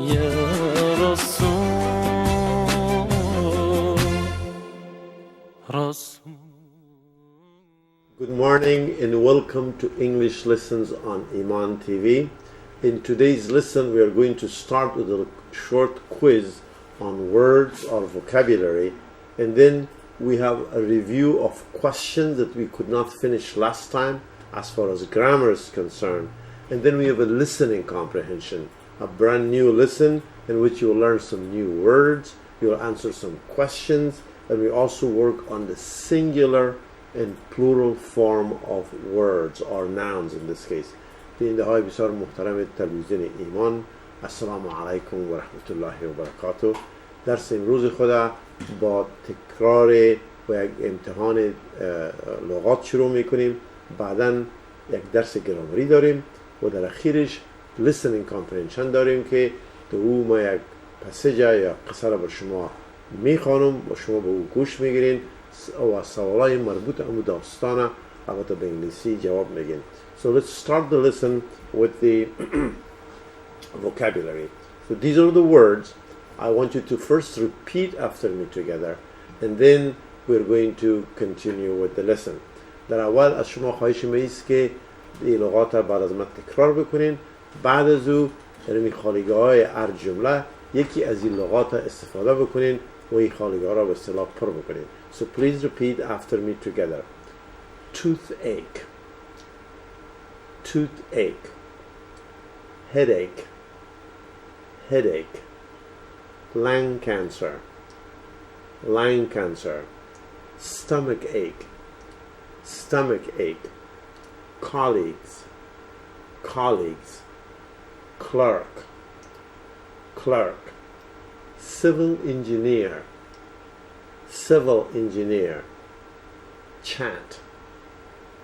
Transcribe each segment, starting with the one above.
يا رسول. Good morning and welcome to English Lessons on Iman TV. In today's lesson we are going to start with a short quiz on words or vocabulary, and then we have a review of questions that we could not finish last time as far as grammar is concerned, and then we have a listening comprehension, a brand new lesson in which you will learn some new words, you will answer some questions, and we also work on the singular and plural form of words or nouns in this case. بیننده های بسیار محترم تلویزیون ایمان، السلام علیکم و رحمت الله و برکاته. درس امروز خود با تکرار و یک امتحان لغات شروع میکنیم. بعداً یک درس گرامری داریم و در اخیرش listening comprehension داریم که در او ما یک پسیج یا قصه را بر شما میخوانم و شما به او گوش میگیرین و سوالای مربوط به داستان البته به انگلیسی جواب میگین. So let's start the lesson with the vocabulary. So these are the words. I want you to first repeat after me together, and then we're going to continue with the lesson. در اول از شما خواهش میست که این لغات را بعد از من تکرار بکنین. بعد از او در این خالیگاه های هر جمله یکی از این لغات را استفاده بکنین و این خالیگاه را به اصطلاح پر بکنین. So please repeat after me together. Toothache, toothache. Headache, headache. Lung cancer, lung cancer. Stomach ache, stomach ache. Colleagues, colleagues. Clerk, clerk. Civil engineer, civil engineer. Chat,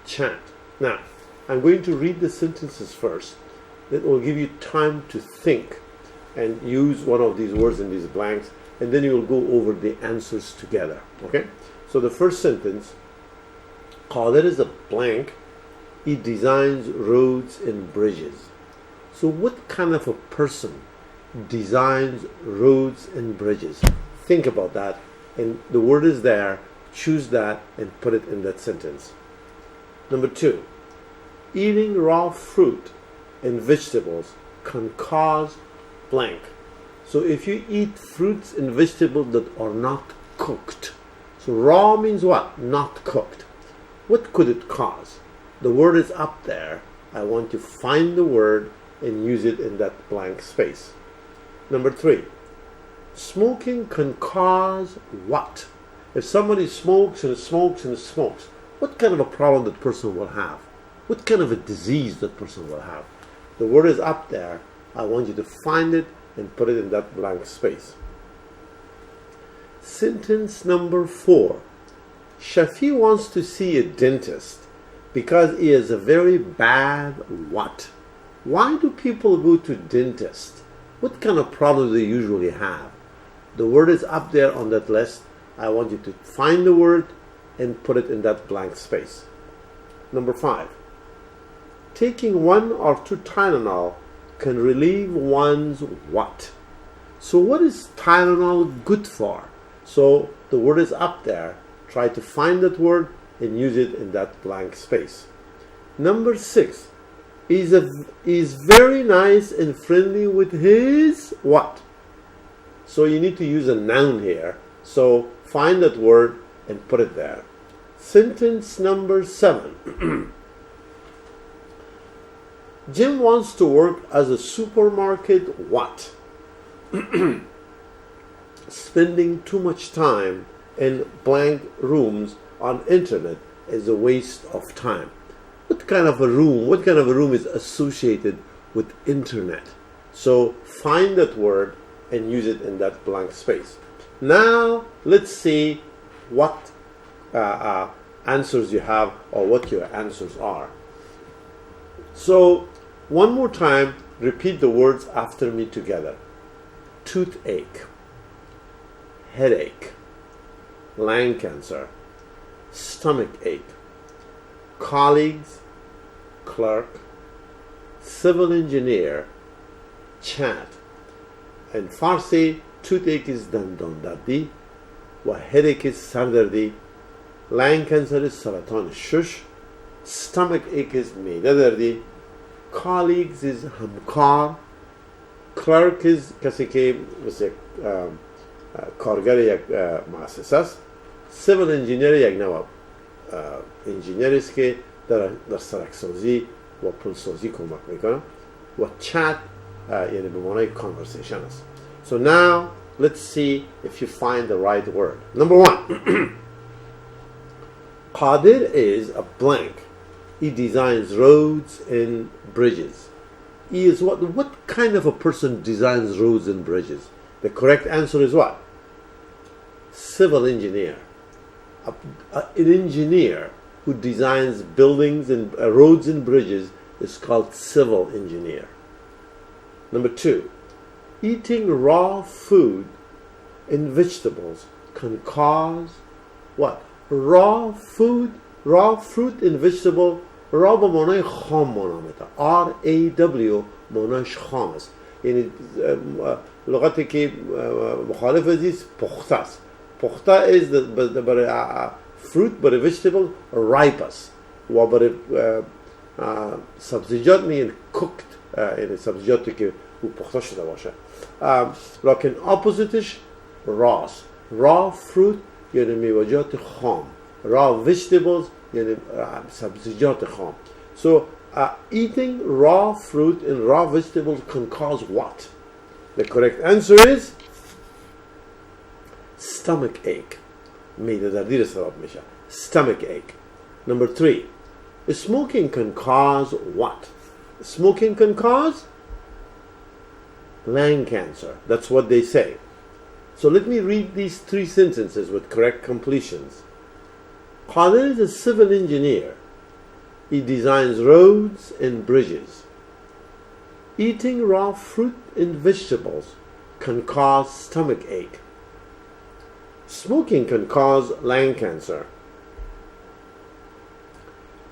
chat. Now, I'm going to read the sentences first. That will give you time to think and use one of these words in these blanks, and then you will go over the answers together. Okay? So the first sentence, قادر is a blank. He designs roads and bridges. So what kind of a person designs roads and bridges? Think about that, and the word is there. Choose that and put it in that sentence. Number 2, eating raw fruit and vegetables can cause blank. So if you eat fruits and vegetables that are not cooked, so raw means what? Not cooked. What could it cause? The word is up there. I want to find the word and use it in that blank space. Number 3, smoking can cause what? If somebody smokes and smokes and smokes, what kind of a problem that person will have? What kind of a disease that person will have? The word is up there. I want you to find it and put it in that blank space. Sentence number 4. Shafi wants to see a dentist because he has a very bad what? Why do people go to dentist? What kind of problems they usually have? The word is up there on that list. I want you to find the word and put it in that blank space. Number 5. Taking 1 or 2 Tylenol can relieve one's what? So what is Tylenol good for? So the word is up there. Try to find that word and use it in that blank space. Number 6. Is very nice and friendly with his what? So you need to use a noun here. So find that word and put it there. Sentence number 7. Jim wants to work as a supermarket what? Spending too much time in blank rooms on internet is a waste of time. What kind of a room is associated with internet? So find that word and use it in that blank space. Now let's see what answers you have or what your answers are. So one more time, repeat the words after me together. Toothache, headache, lung cancer, stomach ache, colleagues, clerk, civil engineer, chat, in Farsi toothache is dandon dardi و headache is سردردی lung cancer is سرطان شش stomach ache is معده دردی colleagues is همکار clerk is کسی که مثل کارگر یک مؤسسه است civil engineer یک نوع انجینیر است که در سرکسازی و پلسازی کمک میکنه و chat یعنی به معنای conversation است. So now let's see if you find the right word. Number one, Qadir is a blank. He designs roads and bridges. He is what kind of a person designs roads and bridges? The correct answer is what? Civil engineer. An engineer who designs buildings and roads and bridges is called civil engineer. Number two, eating raw food and vegetables can cause what? Raw food, raw fruit and vegetable. raw با معنای خام معنامده. RAW معنایش خام است. یعنی لغتی که مخالف ازیست پخته است. پخته is برای fruit برای vegetable ripe است. و برای سبزیجات میگن cooked یعنی سبزیجاتی که پخته شده باشه. لکن oppositeش raw است. raw fruit یعنی میوه‌جات خام. raw vegetables یعنی سبزیجات خام. So eating raw fruit and raw vegetables can cause what? The correct answer is stomach ache. معده دردی را سبب میشه. Stomach ache. Number three, smoking can cause what? Smoking can cause lung cancer. That's what they say. So let me read these three sentences with correct completions. Qadir is a civil engineer. He designs roads and bridges. Eating raw fruit and vegetables can cause stomach ache. Smoking can cause lung cancer.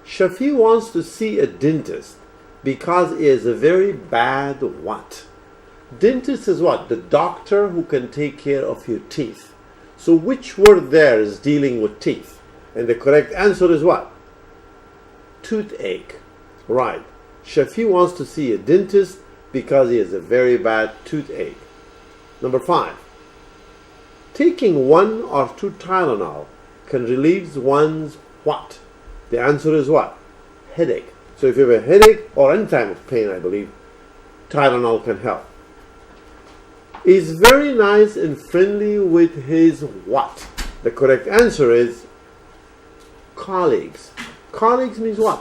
Shafi wants to see a dentist because he has a very bad what? Dentist is what? The doctor who can take care of your teeth. So which word there is dealing with teeth? And the correct answer is what? Toothache. Right. Shafi wants to see a dentist because he has a very bad toothache. Number five. Taking 1 or 2 Tylenol can relieve one's what? The answer is what? Headache. So if you have a headache or any type of pain, I believe, Tylenol can help. Is very nice and friendly with his what? The correct answer is colleagues. Colleagues means what?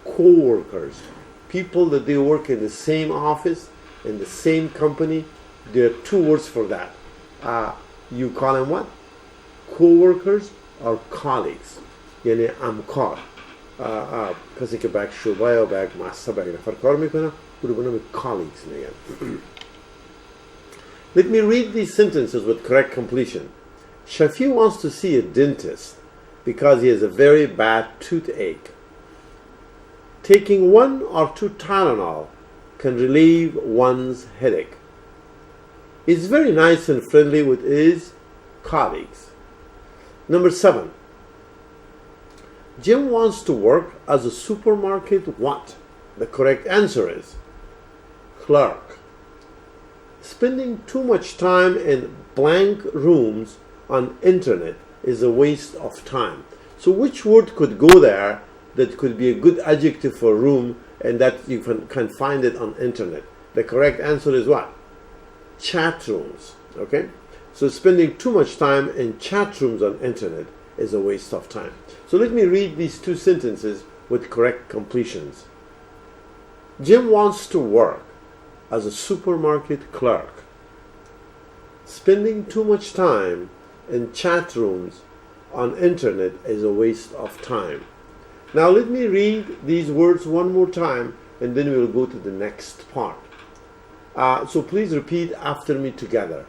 Co-workers. People that they work in the same office, in the same company. There are 2 words for that. You call them what? Co-workers or colleagues. یعنی همکار. کسی که باید شعبه یا باید مؤسسه باید نفر کار میکنه او رو به نام colleagues میگن. Let me read these sentences with correct completion. Shafi wants to see a dentist because he has a very bad toothache. Taking 1 or 2 Tylenol can relieve one's headache. Is very nice and friendly with his colleagues. Number 7. Jim wants to work as a supermarket what? The correct answer is clerk. Spending too much time in blank rooms on internet is a waste of time. So which word could go there that could be a good adjective for room and that you can find it on internet? The correct answer is what? Chat rooms. Okay? So spending too much time in chat rooms on internet is a waste of time. So let me read these 2 sentences with correct completions. Jim wants to work as a supermarket clerk. Spending too much time in chat rooms on internet is a waste of time. Now let me read these words one more time and then we'll go to the next part. So please repeat after me together.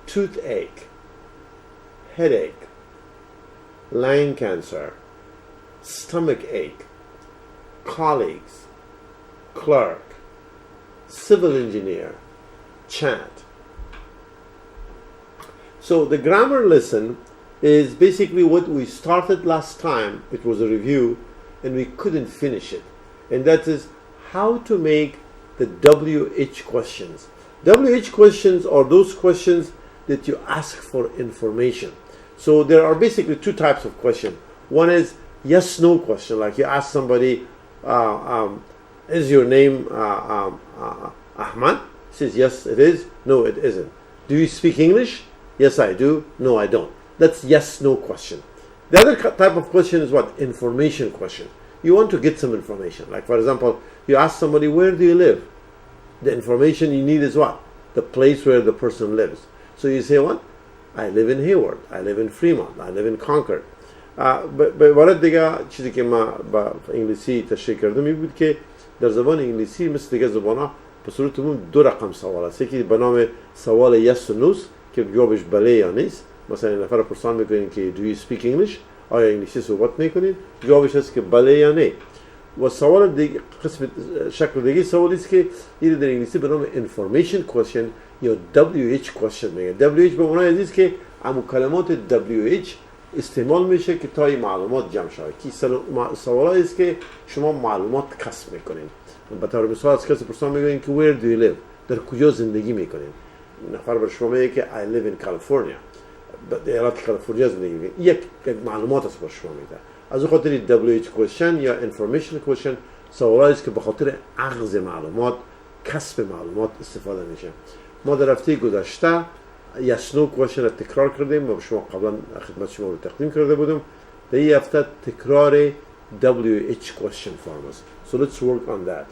Toothache, headache, lung cancer, stomach ache, colleagues, clerk, civil engineer, chat. So the grammar lesson is basically what we started last time. It was a review and we couldn't finish it. And that is how to make the WH questions. WH questions are those questions that you ask for information. So there are basically two types of questions. One is yes, no question. Like you ask somebody, is your name Ahmad? He says, yes, it is. No, it isn't. Do you speak English? Yes, I do. No, I don't. That's yes, no question. The other type of question is what? Information question. You want to get some information. Like, for example, you ask somebody, where do you live? The information you need is what? The place where the person lives. So you say, what? I live in Hayward. I live in Fremont. I live in Concord. وارد دیگه چیزی که ما با انگلیسی تشریح کردم این بود که در زبان انگلیسی مثل دیگه زبان‌ها به صورت عموم دو رقم سوال است. یکی به نام سوال yes و no که جوابش بله یا نیست. مثلا این نفر پرسان میکنین که do you speak English؟ آیا انگلیسی صحبت میکنین؟ جوابش هست که بله یا نه. و سوال دیگه قسم شکل دیگه سوالی است که این در انگلیسی به نام information question یا WH question میگه. WH به معنای است که همون کلمات WH استعمال میشه که تا این معلومات جمع شود. کی سوالی است که شما معلومات کسب میکنین. به طور مثال از کسی پرسان میکنین که where do you live؟ در کجا زندگی میکنین؟ نفر بر شما میگه که I live in California. در ایالت کالیفرنیا زندگی میکنین. یک معلومات است بر شما میده. از اون خاطر WH question یا information question سوالی است که به خاطر اخذ معلومات، کسب معلومات استفاده میشه. ما در هفته گذشته yes no question را تکرار کردیم و شما قبلا خدمت شما رو تقدیم کرده بودم. در این هفته تکرار WH question form است. So let's work on that.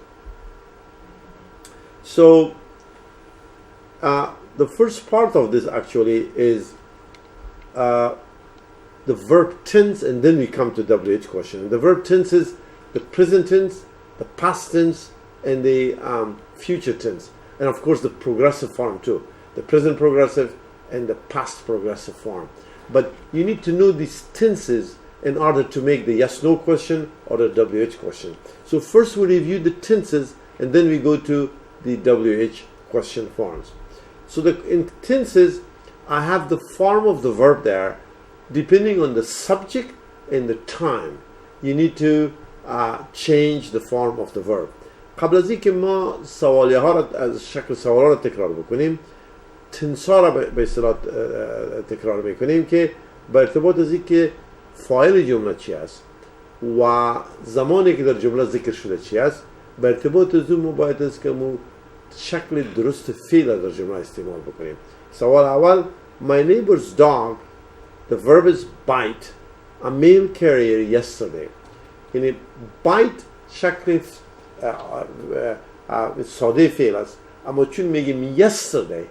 So the first part of this actually is the verb tense, and then we come to WH question. And the verb tense is the present tense, the past tense, and the future tense. And of course the progressive form too. The present progressive and the past progressive form. But you need to know these tenses in order to make the yes no question or the WH question. So first we review the tenses and then we go to the WH question forms. So in tenses I have the form of the verb there. Depending on the subject and the time you need to change the form of the verb. قبل از اینکه ما سوالیه ها را از شکل سوال را تکرار بکنیم تنسا را به اصطلاح تکرار میکنیم که به ارتباط از اینکه فاعل جمله چی است و زمانی که در جمله ذکر شده چی است به ارتباط از اون ما باید است که ما شکل درست فعل در جمله استعمال بکنیم. سوال اول My neighbor's dog, the verb is bite, a mail carrier yesterday. یعنی bite شکل ساده فعل است اما چون میگیم yesterday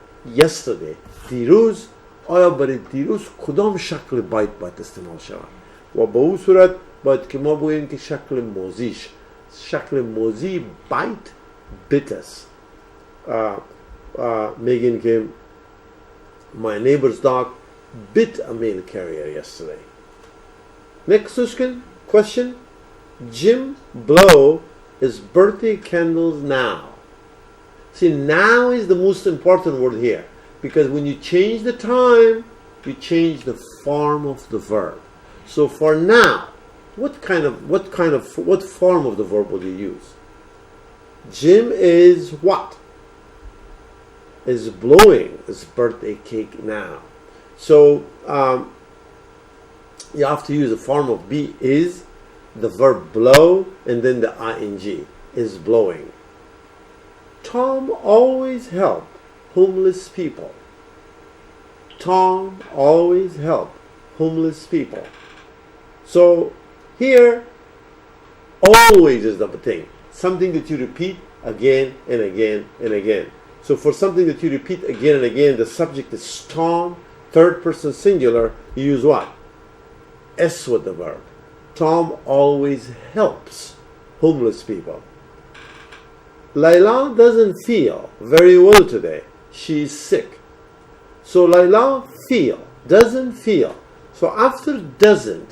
دیروز آیا برای دیروز کدام شکل بایت باید استعمال شود و به اون صورت باید که ما بگوییم که شکل موضی بایت بیت است. میگیم که my neighbor's dog bit a mail carrier yesterday. Next question. Jim blow his birthday candles now. See, now is the most important word here because when you change the time, you change the form of the verb. So for now, what form of the verb will you use? Jim is what? Is blowing his birthday cake now. So you have to use the form of be is, the verb blow, and then the ing is blowing. Tom always help homeless people. Tom always help homeless people. So here, always is the thing. Something that you repeat again and again and again. So for something that you repeat again and again, the subject is Tom, third person singular, you use what? S with the verb. Tom always helps homeless people. Layla doesn't feel very well today. She's sick. So Layla doesn't feel. So after doesn't,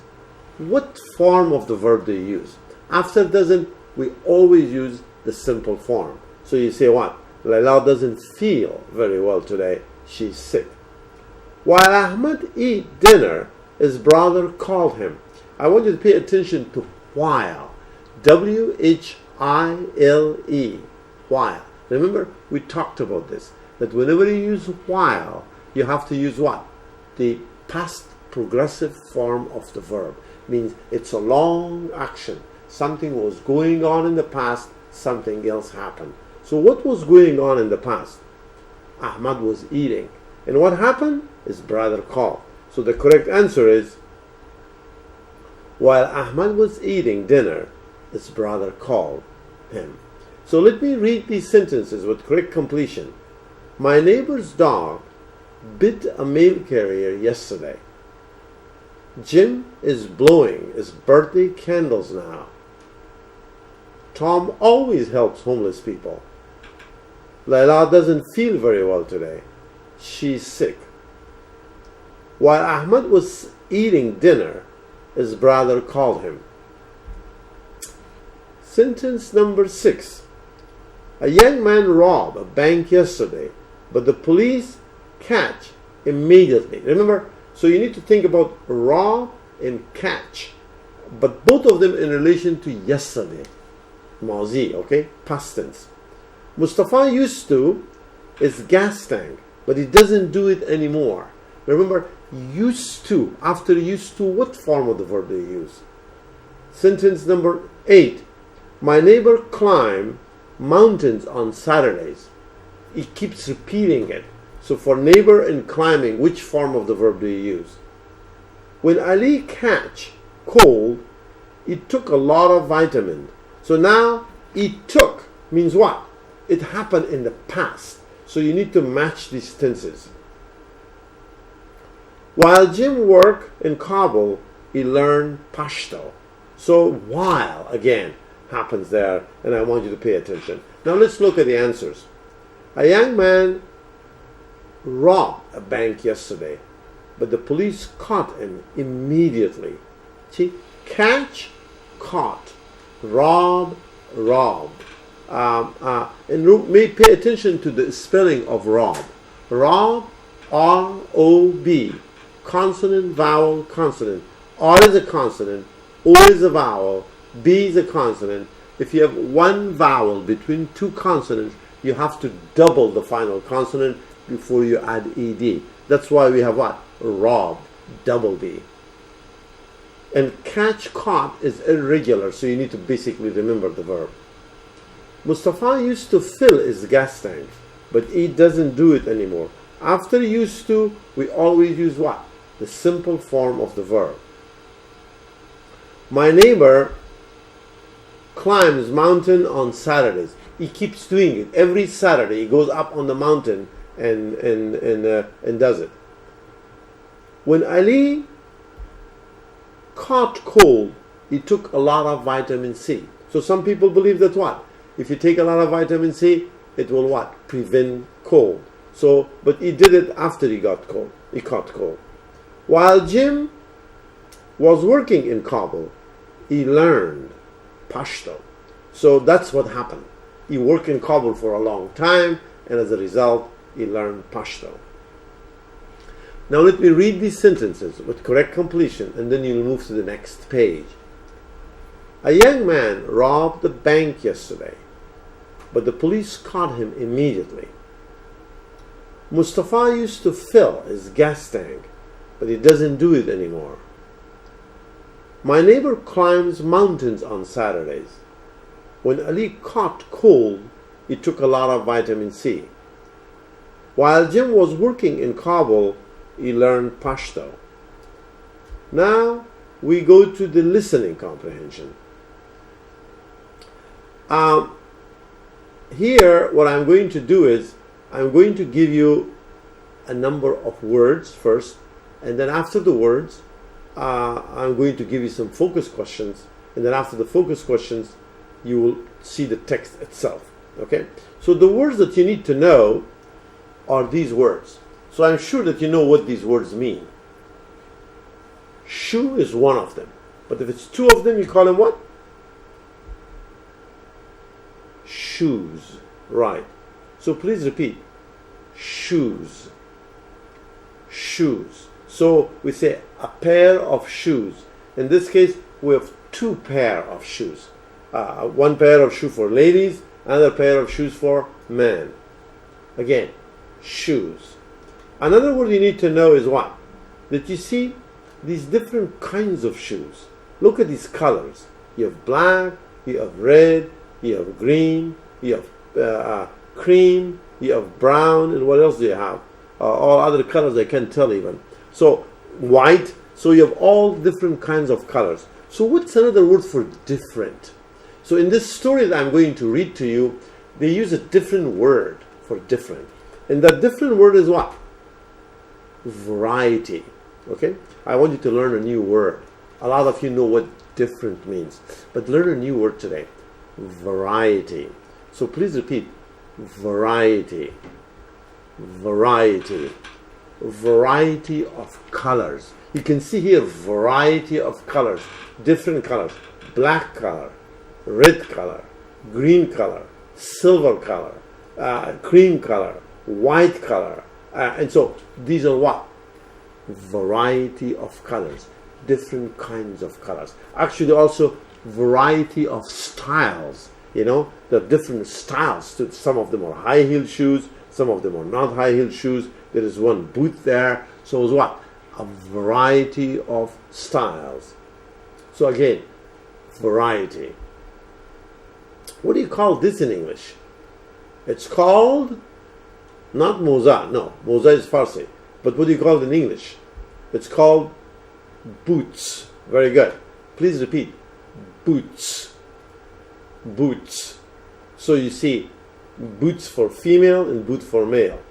what form of the verb do you use? After doesn't, we always use the simple form. So you say what? Layla doesn't feel very well today. She's sick. While Ahmad ate dinner, his brother called him. I want you to pay attention to while. W-H-I-L-E. While. Remember, we talked about this. That whenever you use while, you have to use what? The past progressive form of the verb. Means it's a long action. Something was going on in the past, something else happened. So what was going on in the past? Ahmad was eating. And what happened? His brother called. So the correct answer is, while Ahmad was eating dinner, his brother called him. So let me read these sentences with correct completion. My neighbor's dog bit a mail carrier yesterday. Jim is blowing his birthday candles now. Tom always helps homeless people. Layla doesn't feel very well today. She's sick. While Ahmad was eating dinner, his brother called him. Sentence number 6. A young man robbed a bank yesterday, but the police catch immediately. Remember, so you need to think about rob and catch, but both of them in relation to yesterday. Mazi, okay? Past tense. Mustafa used to is gas tank, but he doesn't do it anymore. Remember, used to. After used to, what form of the verb do you use? Sentence number 8. My neighbor climbed mountains on Saturdays. He keeps repeating it. So for neighbor and climbing, which form of the verb do you use? When Ali catch cold, he took a lot of vitamin. So now, he took means what? It happened in the past. So you need to match these tenses. While Jim worked in Kabul, he learned Pashto. So while, again, happens there, and I want you to pay attention. Now let's look at the answers. A young man robbed a bank yesterday, but the police caught him immediately. See, catch, caught, rob, robbed. And may pay attention to the spelling of rob. Rob, R-O-B, consonant, vowel, consonant. R is a consonant, O is a vowel, B is a consonant. If you have one vowel between two consonants, you have to double the final consonant before you add ed. That's why we have what? Rob, double D. And catch, caught is irregular, so you need to basically remember the verb. Mustafa used to fill his gas tank, but he doesn't do it anymore. After used to, we always use what? The simple form of the verb. My neighbor climbs mountain on Saturdays. He keeps doing it. Every Saturday he goes up on the mountain and does it. When Ali caught cold, he took a lot of vitamin C. So some people believe that what? If you take a lot of vitamin C, it will what? Prevent cold. So, but he did it after he got cold. He caught cold. While Jim was working in Kabul, he learned Pashto. So that's what happened. He worked in Kabul for a long time, and as a result, he learned Pashto. Now let me read these sentences with correct completion, and then you'll move to the next page. A young man robbed the bank yesterday, but the police caught him immediately. Mustafa used to fill his gas tank, but he doesn't do it anymore. My neighbor climbs mountains on Saturdays. When Ali caught cold, he took a lot of vitamin C. While Jim was working in Kabul, he learned Pashto. Now we go to the listening comprehension. Here, what I'm going to do is, I'm going to give you a number of words first, and then after the words, I'm going to give you some focus questions, and then after the focus questions, you will see the text itself. Okay? So the words that you need to know are these words. So I'm sure that you know what these words mean. Shoe is one of them. But if it's two of them, you call them what? Shoes. Right. So please repeat. Shoes. shoes. So we say a pair of shoes. In this case, we have two pair of shoes. One pair of shoes for ladies, another pair of shoes for men. Again, shoes. Another word you need to know is what? That you see these different kinds of shoes. Look at these colors. You have black, you have red, you have green, you have cream, you have brown, and what else do you have? All other colors I can't tell even. So white. So you have all different kinds of colors. So what's another word for different? So in this story that I'm going to read to you, they use a different word for different. And that different word is what? Variety. Okay? I want you to learn a new word. A lot of you know what different means. But learn a new word today. Variety. So please repeat. Variety. Variety. Variety of colors. You can see here variety of colors. Different colors. Black color. Red color. Green color. Silver color. Cream color. White color. And so these are what? Variety of colors. Different kinds of colors. Actually also variety of styles. You know, there are different styles. Some of them are high heel shoes. Some of them are not high heel shoes. There is one boot there. So it's what? A variety of styles. So again, variety. What do you call this in English? It's called not moza. No, moza is Farsi. But what do you call it in English? It's called boots. Very good. Please repeat. Boots. Boots. So you see boots for female and boot for male.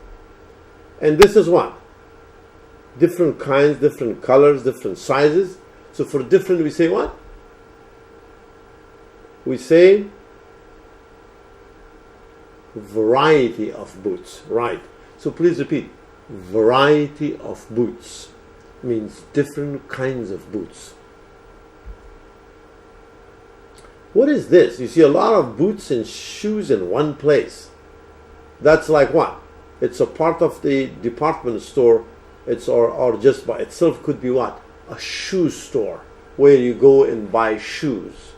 And this is what? Different kinds, different colors, different sizes. So for different we say what? We say variety of boots. Right. So please repeat. Variety of boots means different kinds of boots. What is this? You see a lot of boots and shoes in one place. That's like what? It's a part of the department store. It's or just by itself could be what? A shoe store where you go and buy shoes.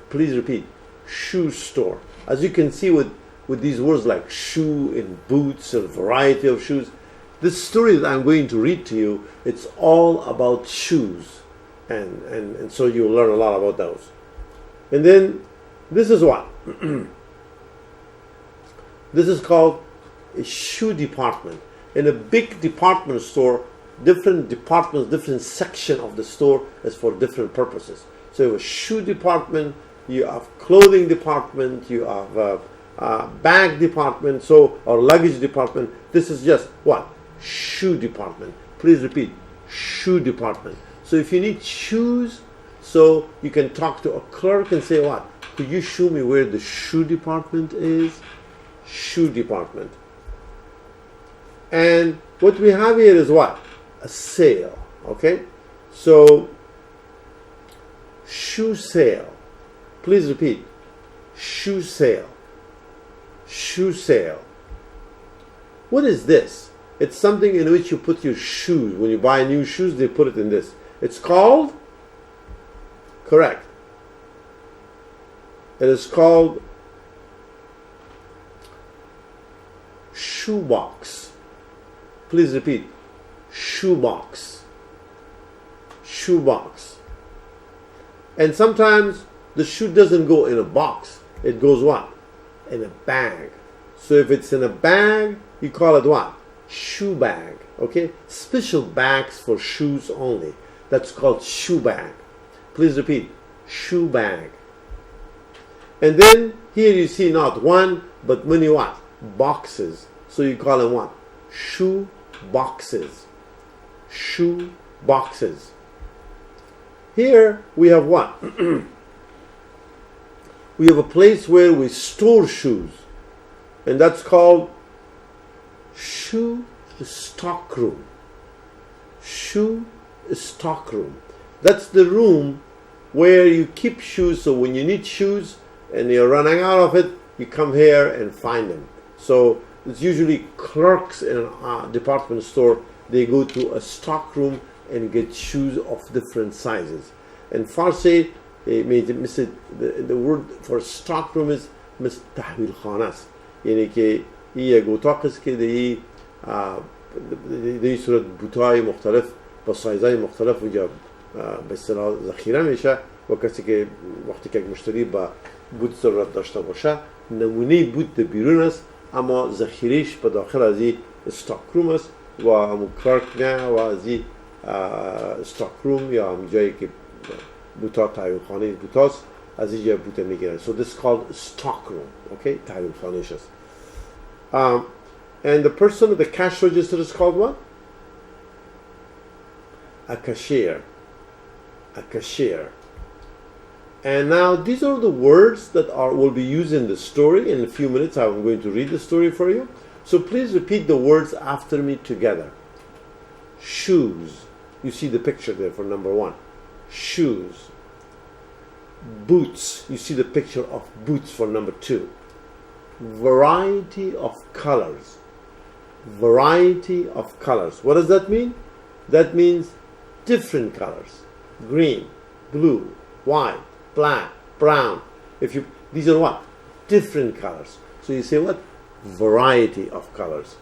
Please repeat. Shoe store. As you can see with these words like shoe and boots and variety of shoes, this story that I'm going to read to you, it's all about shoes. And so you'll learn a lot about those. And then this is what? This is called a shoe department. In a big department store, different departments, different section of the store is for different purposes. So you have a shoe department, you have clothing department, you have a bag department, so or luggage department. This is just what? Shoe department. Please repeat. Shoe department. So if you need shoes, so you can talk to a clerk and say what? Could you show me where the shoe department is? Shoe department. And what we have here is what? A sale. Okay? So shoe sale. Please repeat. Shoe sale. Shoe sale. What is this? It's something in which you put your shoes. When you buy new shoes, they put it in this. It's called, correct. It is called shoebox. Please repeat. Shoebox. Shoebox. And sometimes the shoe doesn't go in a box. It goes what? In a bag. So if it's in a bag, you call it what? Shoe bag. Okay? Special bags for shoes only. That's called shoe bag. Please repeat. Shoe bag. And then here you see not one, but many what? Boxes. So you call them what? Shoe boxes. Shoe boxes. Here we have what? We have a place where we store shoes. And that's called shoe stock room. Shoe stock room. That's the room where you keep shoes. So when you need shoes and you're running out of it, you come here and find them. So It's usually clerks in a department store. They go to a stock room and get shoes of different sizes. And Farsi, the word for stock room is مثل تحویل خانه است. یعنی که این یک اتاق است که در این صورت بوت‌های مختلف با سایزهای مختلف اونجا به اصطلاح ذخیره میشه و کسی که وقتی که مشتری با بوت ضرورت داشته باشه نمونه بوت بیرون است اما ذخیرهش به داخل از این استاک روم است و همون کلارک نه و از این استاک روم یا همون جایی که بوتا تحویل خانه بوتاست از اینجا بوت میگیرن. So this is called stock room. Okay, تحویل خانهش است. And the person at the cash register is called what? A cashier. A cashier. And now these are the words that will be used in the story. In a few minutes I'm going to read the story for you. So please repeat the words after me together. Shoes. You see the picture there for number one. Shoes. Boots. You see the picture of boots for number two. Variety of colors. Variety of colors. What does that mean? That means different colors. Green, blue, white, black, brown. These are what? Different colors. So you say what? Variety of colors.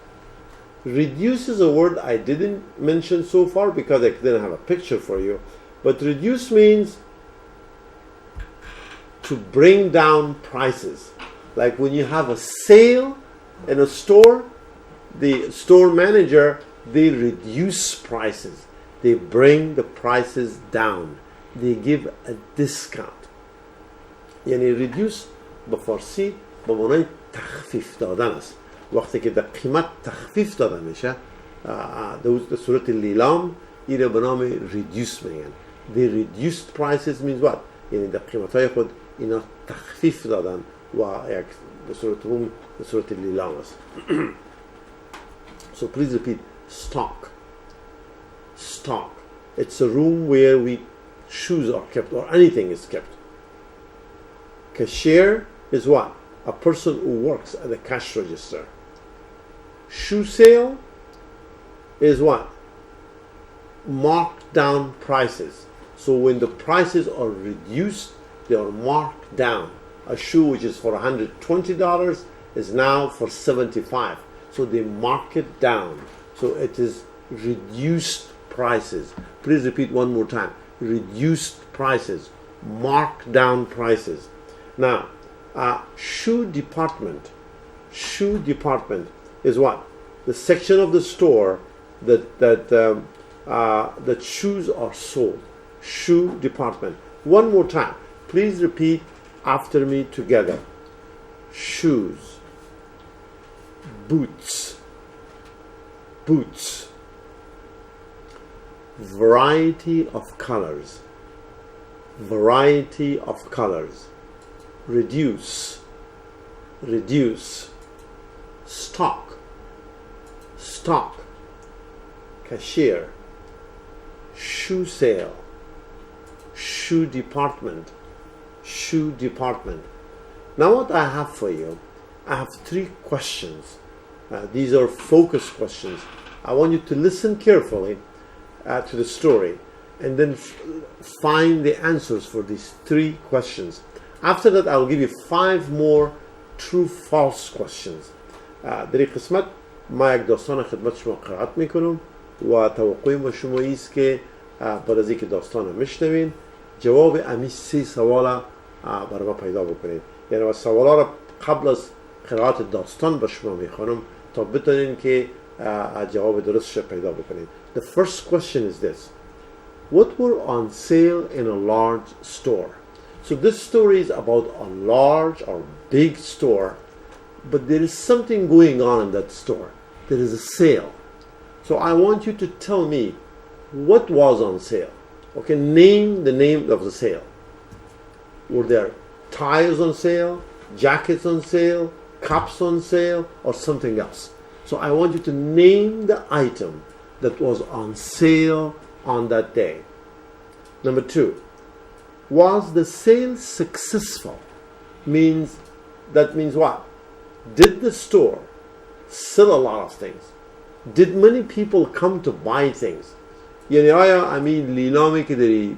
Reduce is a word I didn't mention so far because I didn't have a picture for you. But reduce means to bring down prices. Like when you have a sale in a store, the store manager, they reduce prices. They bring the prices down. They give a discount. یعنی reduce به فارسی به معنای تخفیف دادن است. وقتی که در قیمت تخفیف داده میشه در صورت لیلام این را به نام reduce میگن. They reduced prices means what? یعنی در قیمت های خود اینا تخفیف دادن و یک به صورت لیلام است. So please repeat. Stock. Stock. It's a room where shoes are kept or anything is kept. Cashier is what? A person who works at the cash register. Shoe sale is what? Marked down prices. So when the prices are reduced, they are marked down. A shoe which is for $120 is now for $75. So they mark it down. So it is reduced prices. Please repeat one more time. Reduced prices. Marked down prices. Now, shoe department. Shoe department is what? The section of the store that shoes are sold. Shoe department. One more time. Please repeat after me together. Shoes. Boots. Boots. Variety of colors. Variety of colors. Reduce. Reduce. Stock. Stock. Cashier. Shoe sale. Shoe department. Shoe department. Now what I have for you, I have 3 questions. These are focus questions. I want you to listen carefully to the story and then find the answers for these 3 questions. After that, I will give you 5 more true-false questions. در این قسمت ما یک داستان خدمت شما قرائت میکنم و توقع ما شما ایست که بعد از اینکه داستان رو میشنوین جواب امی 3 سوال برای ما پیدا بکنید. یعنی سوالا رو قبل از قرائت داستان به شما میخوانم تا بتونین که جواب درستش پیدا بکنید. The first question is this. What were on sale in a large store? So this story is about a large or big store, but there is something going on in that store. There is a sale. So I want you to tell me what was on sale. Okay, name the name of the sale. Were there ties on sale, jackets on sale, cups on sale, or something else? So I want you to name the item that was on sale on that day. Number 2, was the sale successful? That means what? Did the store sell a lot of things? Did many people come to buy things؟ یعنی آیا همین لیلامی که در این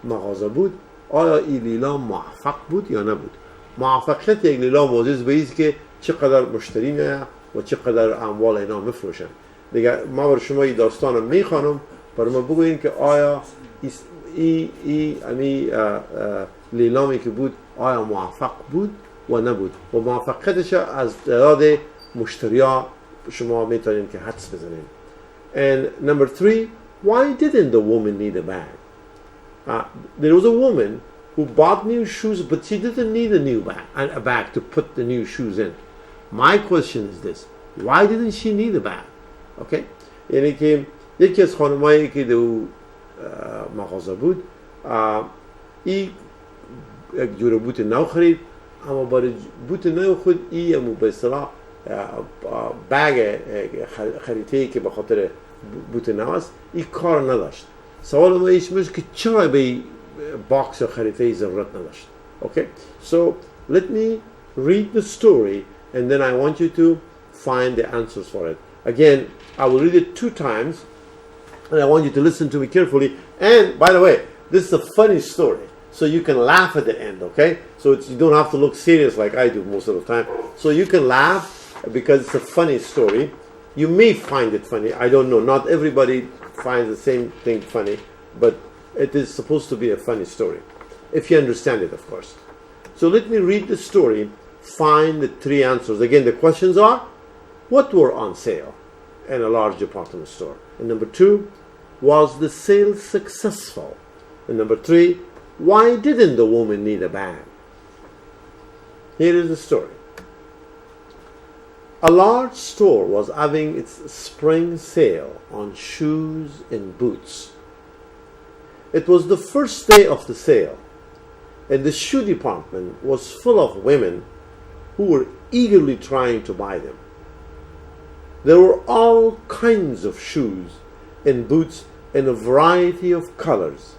مغازه بود آیا این لیلام موفق بود یا نبود؟ موفقیت یک لیلام موجز به ایست که چقدر مشتری میاد و چقدر اموال اینا میفروشن. دیگه ما بر شما این داستان رو میخوانم، برای ما بگوین که آیا این لیلامی که بود آیا موفق بود و نبود و موفقیتش از تعداد مشتریا شما میتونین که حدس بزنین. And number 3, why didn't the woman need a bag? There was a woman who bought new shoes, but she didn't need a bag to put the new shoes in. My question is this: why didn't she need a bag? Okay? یعنی که یکی از خانمایی که دو مغازه بود یک جور بوت نو خرید، اما برای بوت نو خود امو به اصطلاح بگ خریده که به خاطر بوت نو است این کار نداشت. سوال ما ایش میشه که چرا به باکس خریده ضرورت نداشت. Okay? So let me read the story and then I want you to find the answers for it. Again, I will read it 2 times and I want you to listen to me carefully. And by the way, this is a funny story, so you can laugh at the end, okay? So you don't have to look serious like I do most of the time. So you can laugh because it's a funny story. You may find it funny, I don't know. Not everybody finds the same thing funny, but it is supposed to be a funny story, if you understand it, of course. So let me read the story, find the 3 answers. Again, the questions are, what were on sale in a large department store? And number 2, was the sale successful? And number 3, why didn't the woman need a bag? Here is the story. A large store was having its spring sale on shoes and boots. It was the first day of the sale, and the shoe department was full of women who were eagerly trying to buy them. There were all kinds of shoes and boots in a variety of colors,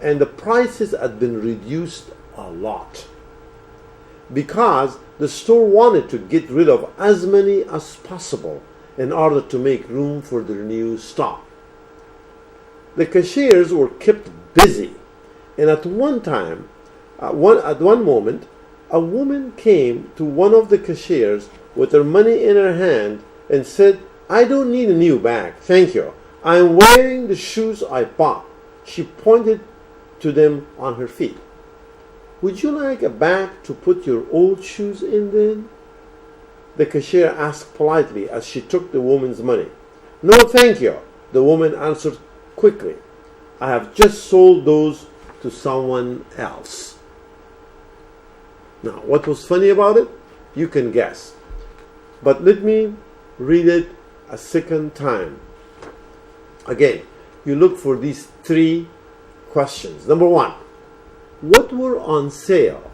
and the prices had been reduced a lot because the store wanted to get rid of as many as possible in order to make room for their new stock. The cashiers were kept busy, and at one moment, a woman came to one of the cashiers with her money in her hand and said, "I don't need a new bag, thank you. I'm wearing the shoes I bought." She pointed to them on her feet. "Would you like a bag to put your old shoes in then?" The cashier asked politely as she took the woman's money. "No, thank you," the woman answered quickly. "I have just sold those to someone else." Now, what was funny about it? You can guess. But let me read it a second time. Again, you look for these 3 questions. Number 1, what were on sale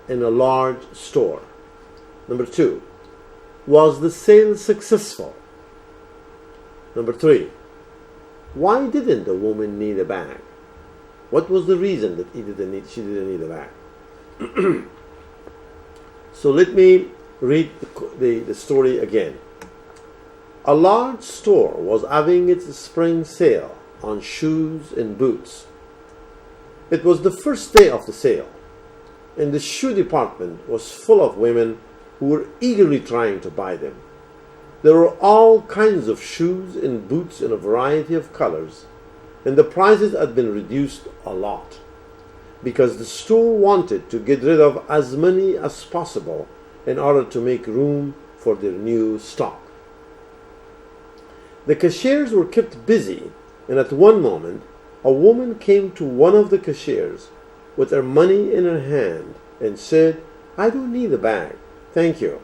in a large store? Number 2, was the sale successful? Number 3, why didn't the woman need a bag? What was the reason that she didn't need a bag? So let me read the story again. A large store was having its spring sale on shoes and boots. It was the first day of the sale, and the shoe department was full of women who were eagerly trying to buy them. There were all kinds of shoes and boots in a variety of colors, and the prices had been reduced a lot because the store wanted to get rid of as many as possible in order to make room for their new stock. The cashiers were kept busy, and at one moment, a woman came to one of the cashiers with her money in her hand and said, "I don't need a bag, thank you.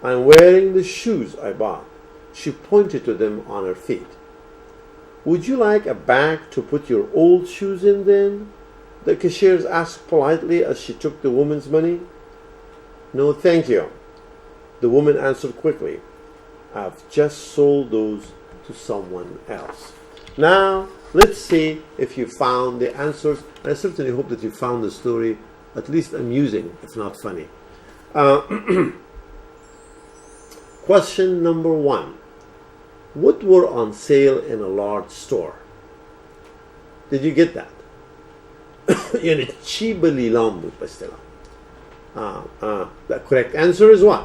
I'm wearing the shoes I bought." She pointed to them on her feet. "Would you like a bag to put your old shoes in then?" the cashiers asked politely as she took the woman's money. "No, thank you," the woman answered quickly. "I've just sold those to someone else." Now, let's see if you found the answers. I certainly hope that you found the story at least amusing, if not funny. Question number 1. What were on sale in a large store? Did you get that? يعني چی بلیلام بود به اصطلاح. The correct answer is what?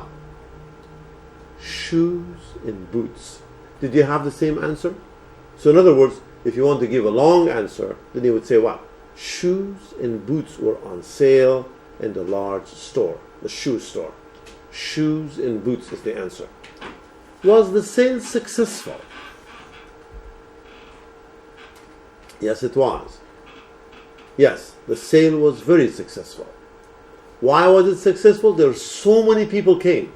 Shoes and boots. Did you have the same answer? So in other words, if you want to give a long answer, then you would say what? Shoes and boots were on sale in the large store, the shoe store. Shoes and boots is the answer. Was the sale successful? Yes, it was. Yes, the sale was very successful. Why was it successful? There were so many people came.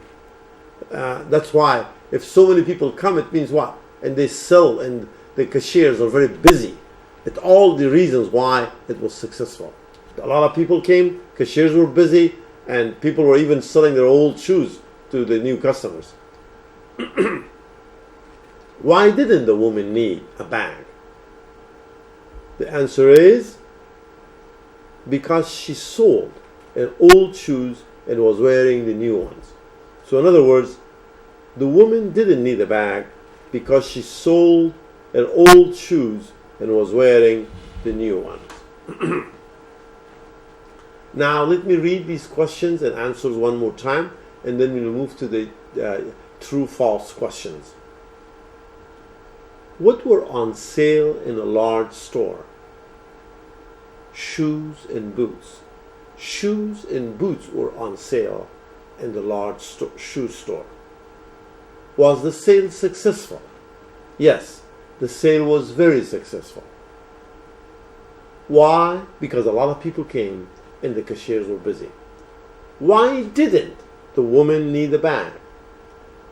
That's why if so many people come, it means what? And they sell and the cashiers are very busy. It's all the reasons why it was successful. A lot of people came, cashiers were busy, and people were even selling their old shoes to the new customers. Why didn't the woman need a bag? The answer is because she sold an old shoes and was wearing the new ones. So in other words, the woman didn't need a bag because she sold an old shoes and was wearing the new ones. Now let me read these questions and answers one more time, and then we'll move to the true-false questions. What were on sale in a large store? Shoes and boots. Shoes and boots were on sale in the large shoe store. Was the sale successful? Yes, the sale was very successful. Why? Because a lot of people came and the cashiers were busy. Why didn't the woman need a bag?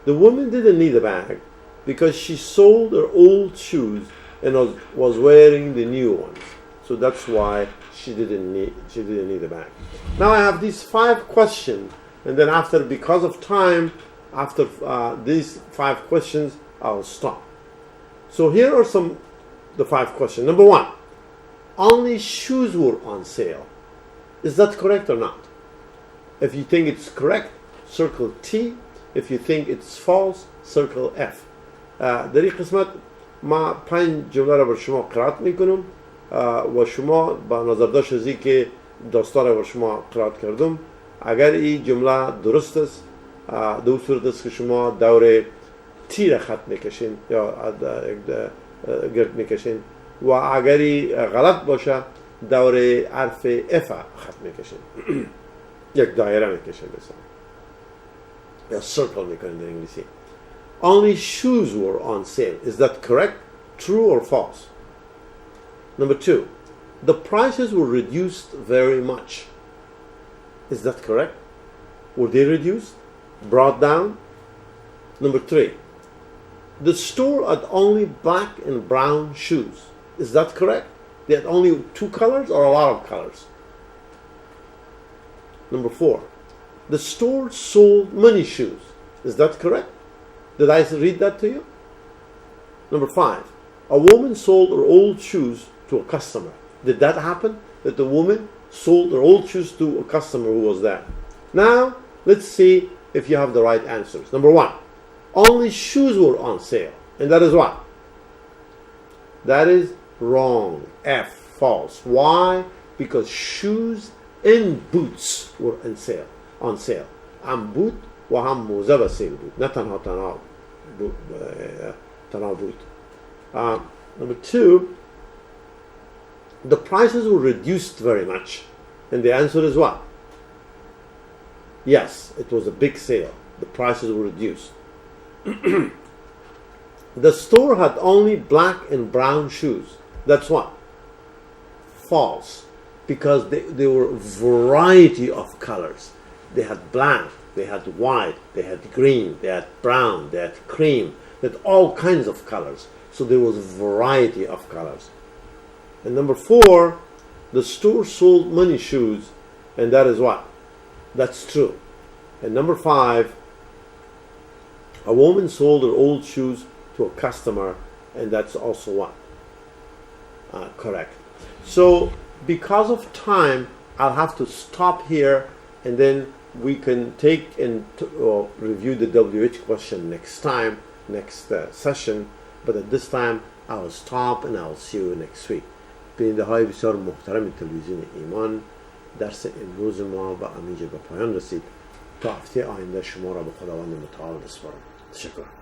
The woman didn't need a bag because she sold her old shoes and was wearing the new ones. So that's why she didn't need a bag. Now I have these 5 questions, and then after, because of time, after these 5 questions, I'll stop. So here are the 5 questions. Number 1, only shoes were on sale. Is that correct or not? If you think it's correct, circle T. If you think it's false, circle F. در این قسمت ما 5 جمله را بر شما قرائت میکنم و شما با نظر داشت از که داستان را بر شما قرائت کردم، اگر این جمله درست است، دو صورت است که شما دور تی را خط میکشین یا گرد میکشین، و اگری غلط باشه دور حرف اف خط میکشین. یک دایره میکشین مثلا یا circle میکنین در انگلیسی. Only shoes were on sale. Is that correct? True or false? Number 2, the prices were reduced very much. Is that correct? Were they reduced? Brought down? Number 3, the store had only black and brown shoes. Is that correct? They had only 2 colors or a lot of colors? Number 4, the store sold many shoes. Is that correct? Did I read that to you? Number 5, a woman sold her old shoes to a customer. Did that happen? That the woman sold her old shoes to a customer who was there. Now, let's see if you have the right answers. Number 1, only shoes were on sale. And that is what? That is wrong. F, false. Why? Because shoes and boots were on sale. هم boot و هم موزه به سیل بود، نه تنها بود. Number 2, the prices were reduced very much. And the answer is what? Yes, it was a big sale. The prices were reduced. The store had only black and brown shoes. That's what? False. Because they were a variety of colors. They had black, they had white, they had green, they had brown, they had cream, they had all kinds of colors. So there was a variety of colors. And number 4, the store sold many shoes, and that is what? That's true. And number 5, a woman sold her old shoes to a customer, and that's also what? Correct. So because of time, I'll have to stop here, and then we can take and review the WH question next time, next session, but at this time I will stop and I will see you next week. بیننده های بسیار محترم تلویزیون ایمان، درس امروز ما به همینجا به پایان رسید. تا هفته آینده شما را به خداوند متعال بسپارم. تشکر.